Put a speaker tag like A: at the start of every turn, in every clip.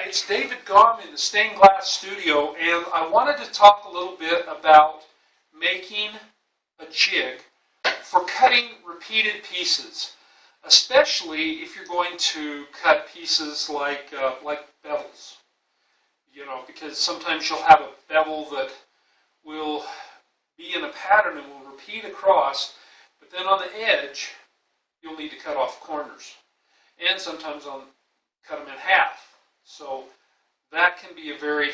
A: it's David Gom in the Stained Glass Studio, and I wanted to talk a little bit about making a jig for cutting repeated pieces, especially if you're going to cut pieces like bevels. You know, because sometimes you'll have a bevel that will be in a pattern and will repeat across, but then on the edge you'll need to cut off corners, and sometimes cut them in half. So that can be a very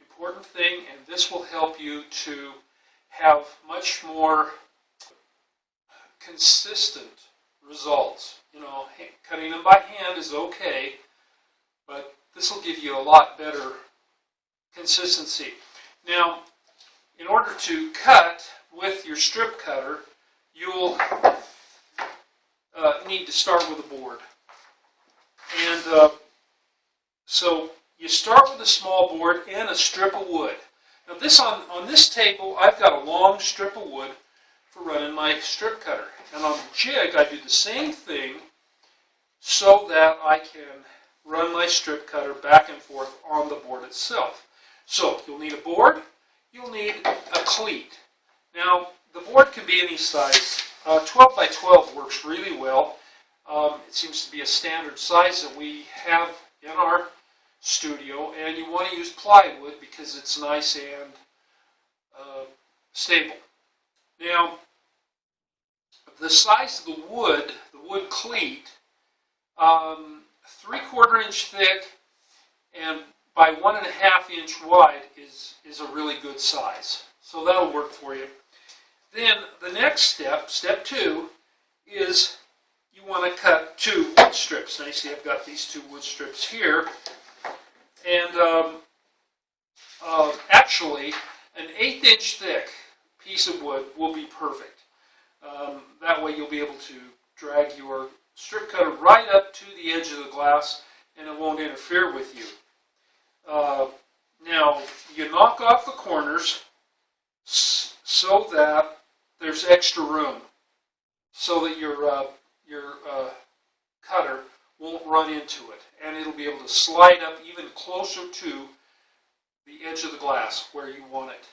A: important thing, and this will help you to have much more consistent results. You know, cutting them by hand is okay, but this will give you a lot better consistency. Now, in order to cut with your strip cutter, you'll need to start with a board. And so you start with a small board and a strip of wood. Now on this table, I've got a long strip of wood for running my strip cutter. And on the jig, I do the same thing so that I can run my strip cutter back and forth on the board itself. So you'll need a board, you'll need a cleat. Now the board can be any size. 12 by 12 works really well. It seems to be a standard size that we have in our studio, and you want to use plywood because it's nice and stable. Now, the size of the wood cleat, 3/4 inch thick and by 1.5 inch wide is a really good size. So that'll work for you. Then the next step 2, is you want to cut 2 wood strips. Now you see I've got these 2 wood strips here. And actually, an 1/8 inch thick piece of wood will be perfect. That way you'll be able to drag your strip cutter right up to the edge of the glass and it won't interfere with you. Now, you knock off the corners so that there's extra room, so that your cutter won't run into it, and it'll be able to slide up even closer to the edge of the glass where you want it,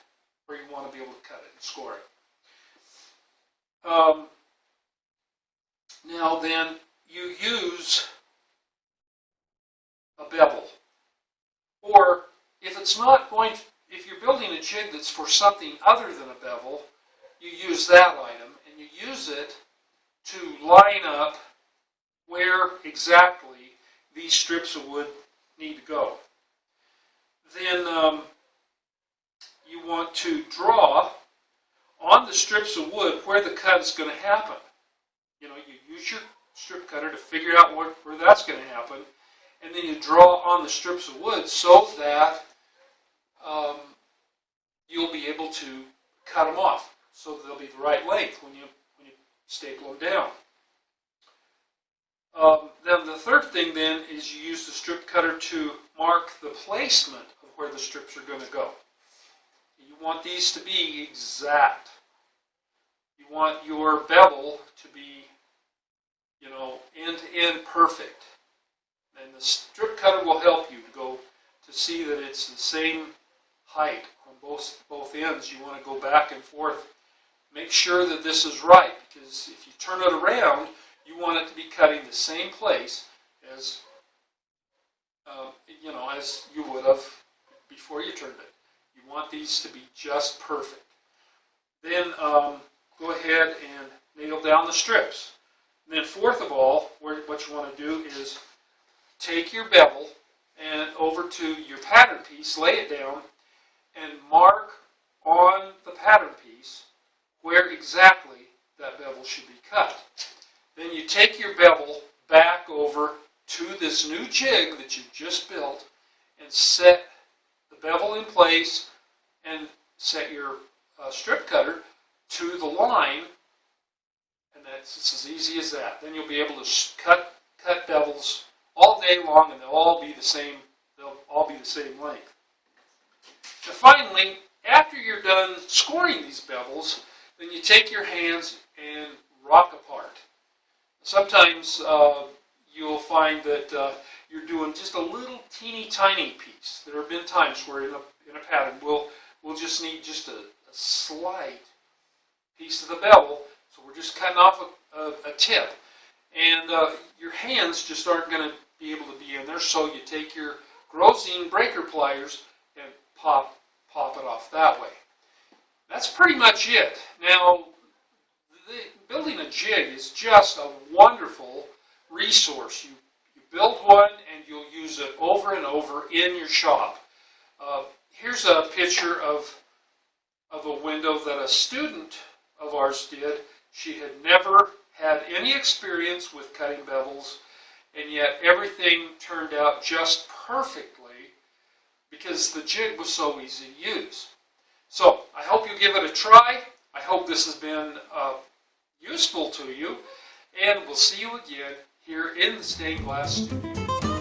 A: where you want to be able to cut it and score it. Now then, you use a bevel, or if it's not going to, if you're building a jig that's for something other than a bevel, you use that item, and you use it to line up where exactly these strips of wood need to go. Then you want to draw on the strips of wood where the cut is going to happen. You know, you use your strip cutter to figure out where that's going to happen, and then you draw on the strips of wood so that you'll be able to cut them off, so that they'll be the right length when you staple them down. Then the third thing then is you use the strip cutter to mark the placement of where the strips are going to go. You want these to be exact. You want your bevel to be, you know, end to end perfect. And the strip cutter will help you to see that it's the same height on both ends. You want to go back and forth. Make sure that this is right, because if you turn it around, you want it to be cutting the same place as you know, as you would have before you turned it. You want these to be just perfect. Then go ahead and nail down the strips. And then fourth of all, what you want to do is take your bevel and over to your pattern piece, lay it down, and mark on the pattern piece where exactly that bevel should be cut. Then you take your bevel back over to this new jig that you've just built and set the bevel in place and set your strip cutter to the line, and it's as easy as that. Then you'll be able to cut bevels all day long, and they'll all be the same. They'll all be the same length. Now finally, after you're done scoring these bevels, then you take your hands and rock apart. Sometimes you'll find that you're doing just a little teeny tiny piece. There have been times where in a pattern we'll just need just a slight piece of the bevel, so we're just cutting off a tip, and your hands just aren't going to be able to be in there, so you take your Grosine breaker pliers and pop it off that way. That's pretty much it. Now, building a jig is just a wonderful resource. You build one and you'll use it over and over in your shop. Here's a picture of a window that a student of ours did. She had never had any experience with cutting bevels, and yet everything turned out just perfectly because the jig was so easy to use. So I hope you give it a try. I hope this has been useful to you, and we'll see you again here in the Stained Glass Studio.